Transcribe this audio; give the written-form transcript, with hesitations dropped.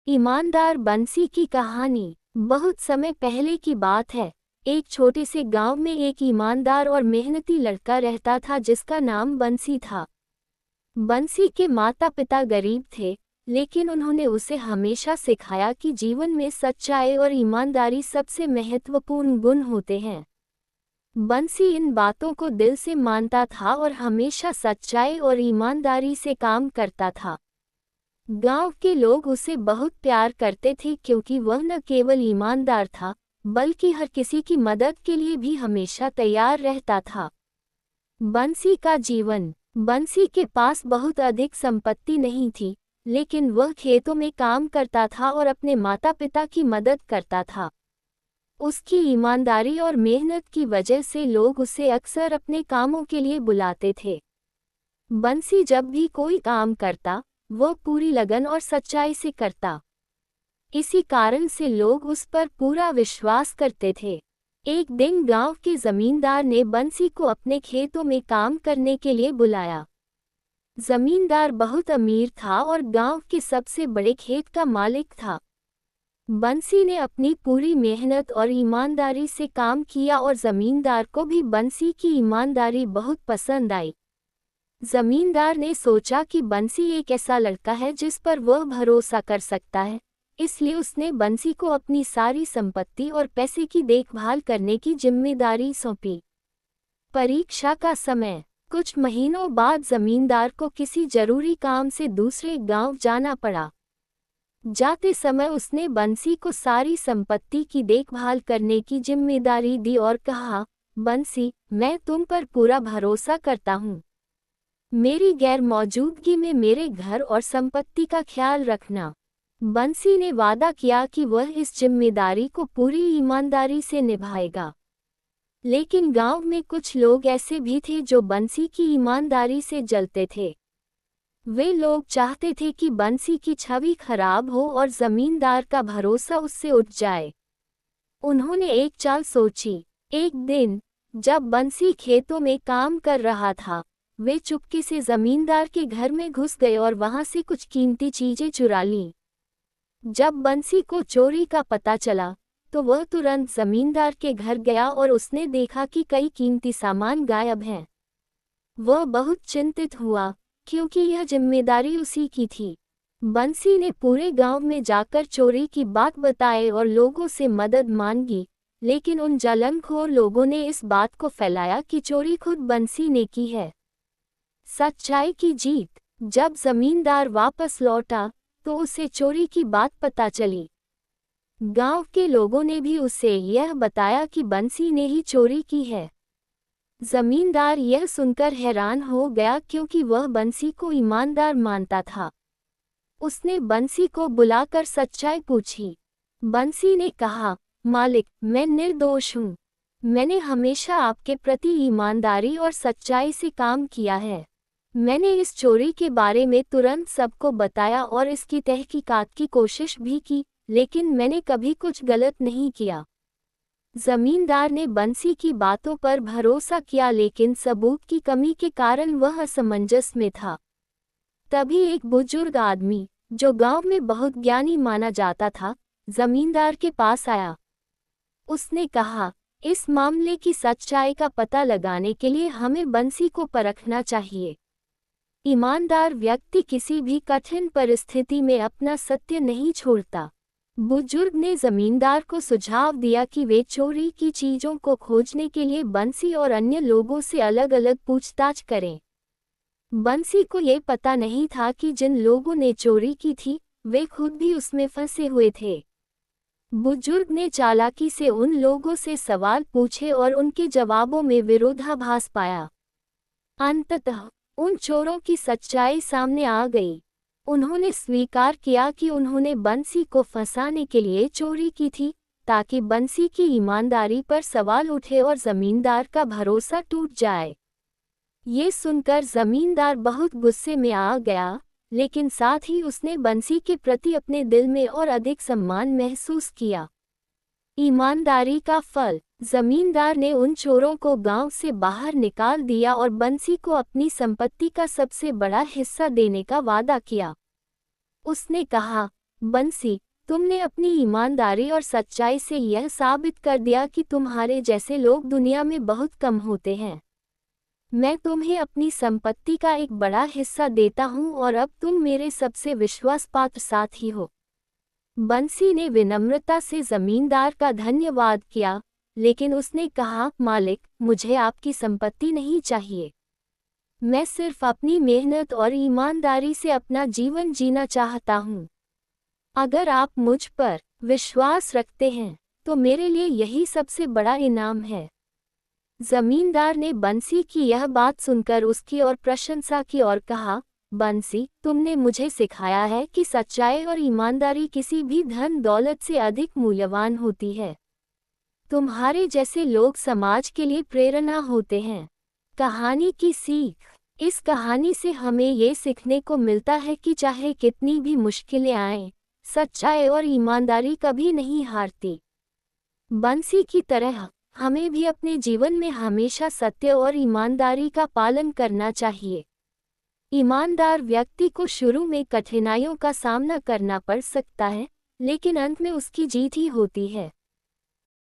ईमानदार बंसी की कहानी। बहुत समय पहले की बात है। एक छोटे से गांव में एक ईमानदार और मेहनती लड़का रहता था जिसका नाम बंसी था। बंसी के माता पिता गरीब थे, लेकिन उन्होंने उसे हमेशा सिखाया कि जीवन में सच्चाई और ईमानदारी सबसे महत्वपूर्ण गुण होते हैं। बंसी इन बातों को दिल से मानता था और हमेशा सच्चाई और ईमानदारी से काम करता था। गांव के लोग उसे बहुत प्यार करते थे क्योंकि वह न केवल ईमानदार था, बल्कि हर किसी की मदद के लिए भी हमेशा तैयार रहता था। बंसी का जीवन। बंसी के पास बहुत अधिक संपत्ति नहीं थी, लेकिन वह खेतों में काम करता था और अपने माता पिता की मदद करता था। उसकी ईमानदारी और मेहनत की वजह से लोग उसे अक्सर अपने कामों के लिए बुलाते थे। बंसी जब भी कोई काम करता, वह पूरी लगन और सच्चाई से करता। इसी कारण से लोग उस पर पूरा विश्वास करते थे। एक दिन गांव के जमींदार ने बंसी को अपने खेतों में काम करने के लिए बुलाया। जमींदार बहुत अमीर था और गांव के सबसे बड़े खेत का मालिक था। बंसी ने अपनी पूरी मेहनत और ईमानदारी से काम किया और जमींदार को भी बंसी की ईमानदारी बहुत पसंद आई। जमींदार ने सोचा कि बंसी एक ऐसा लड़का है जिस पर वह भरोसा कर सकता है, इसलिए उसने बंसी को अपनी सारी संपत्ति और पैसे की देखभाल करने की जिम्मेदारी सौंपी। परीक्षा का समय। कुछ महीनों बाद जमींदार को किसी जरूरी काम से दूसरे गांव जाना पड़ा। जाते समय उसने बंसी को सारी संपत्ति की देखभाल करने की जिम्मेदारी दी और कहा, बंसी, मैं तुम पर पूरा भरोसा करता हूँ। मेरी गैर मौजूदगी में मेरे घर और संपत्ति का ख्याल रखना। बंसी ने वादा किया कि वह इस जिम्मेदारी को पूरी ईमानदारी से निभाएगा। लेकिन गांव में कुछ लोग ऐसे भी थे जो बंसी की ईमानदारी से जलते थे। वे लोग चाहते थे कि बंसी की छवि खराब हो और जमींदार का भरोसा उससे उठ जाए। उन्होंने एक चाल सोची। एक दिन जब बंसी खेतों में काम कर रहा था, वे चुपके से जमींदार के घर में घुस गए और वहां से कुछ कीमती चीजें चुरा लीं। जब बंसी को चोरी का पता चला, तो वह तुरंत जमींदार के घर गया और उसने देखा कि कई कीमती सामान गायब हैं। वह बहुत चिंतित हुआ, क्योंकि यह जिम्मेदारी उसी की थी। बंसी ने पूरे गांव में जाकर चोरी की बात बताई और लोगों से मदद मांगी, लेकिन उन जलनखोर लोगों ने इस बात को फैलाया कि चोरी खुद बंसी ने की है। सच्चाई की जीत। जब जमींदार वापस लौटा, तो उसे चोरी की बात पता चली। गांव के लोगों ने भी उसे यह बताया कि बंसी ने ही चोरी की है। जमींदार यह सुनकर हैरान हो गया क्योंकि वह बंसी को ईमानदार मानता था। उसने बंसी को बुलाकर सच्चाई पूछी। बंसी ने कहा, मालिक, मैं निर्दोष हूँ। मैंने हमेशा आपके प्रति ईमानदारी और सच्चाई से काम किया है। मैंने इस चोरी के बारे में तुरंत सबको बताया और इसकी तहकीकात की कोशिश भी की, लेकिन मैंने कभी कुछ गलत नहीं किया। जमींदार ने बंसी की बातों पर भरोसा किया, लेकिन सबूत की कमी के कारण वह असमंजस में था। तभी एक बुजुर्ग आदमी, जो गांव में बहुत ज्ञानी माना जाता था, जमींदार के पास आया। उसने कहा, इस मामले की सच्चाई का पता लगाने के लिए हमें बंसी को परखना चाहिए। ईमानदार व्यक्ति किसी भी कठिन परिस्थिति में अपना सत्य नहीं छोड़ता। बुजुर्ग ने जमींदार को सुझाव दिया कि वे चोरी की चीजों को खोजने के लिए बंसी और अन्य लोगों से अलग अलग पूछताछ करें। बंसी को ये पता नहीं था कि जिन लोगों ने चोरी की थी, वे खुद भी उसमें फंसे हुए थे। बुजुर्ग ने चालाकी से उन लोगों से सवाल पूछे और उनके जवाबों में विरोधाभास पाया। अंततः उन चोरों की सच्चाई सामने आ गई। उन्होंने स्वीकार किया कि उन्होंने बंसी को फंसाने के लिए चोरी की थी, ताकि बंसी की ईमानदारी पर सवाल उठे और जमींदार का भरोसा टूट जाए। ये सुनकर जमींदार बहुत गुस्से में आ गया, लेकिन साथ ही उसने बंसी के प्रति अपने दिल में और अधिक सम्मान महसूस किया। ईमानदारी का फल। जमींदार ने उन चोरों को गांव से बाहर निकाल दिया और बंसी को अपनी संपत्ति का सबसे बड़ा हिस्सा देने का वादा किया। उसने कहा, बंसी, तुमने अपनी ईमानदारी और सच्चाई से यह साबित कर दिया कि तुम्हारे जैसे लोग दुनिया में बहुत कम होते हैं। मैं तुम्हें अपनी संपत्ति का एक बड़ा हिस्सा देता हूँ और अब तुम मेरे सबसे विश्वासपात्र साथी हो। बंसी ने विनम्रता से जमींदार का धन्यवाद किया, लेकिन उसने कहा, मालिक, मुझे आपकी संपत्ति नहीं चाहिए। मैं सिर्फ अपनी मेहनत और ईमानदारी से अपना जीवन जीना चाहता हूँ। अगर आप मुझ पर विश्वास रखते हैं, तो मेरे लिए यही सबसे बड़ा इनाम है। जमींदार ने बंसी की यह बात सुनकर उसकी और प्रशंसा की और कहा, बंसी, तुमने मुझे सिखाया है कि सच्चाई और ईमानदारी किसी भी धन दौलत से अधिक मूल्यवान होती है। तुम्हारे जैसे लोग समाज के लिए प्रेरणा होते हैं। कहानी की सीख। इस कहानी से हमें ये सीखने को मिलता है कि चाहे कितनी भी मुश्किलें आएं, सच्चाई और ईमानदारी कभी नहीं हारती। बंसी की तरह हमें भी अपने जीवन में हमेशा सत्य और ईमानदारी का पालन करना चाहिए। ईमानदार व्यक्ति को शुरू में कठिनाइयों का सामना करना पड़ सकता है, लेकिन अंत में उसकी जीत ही होती है।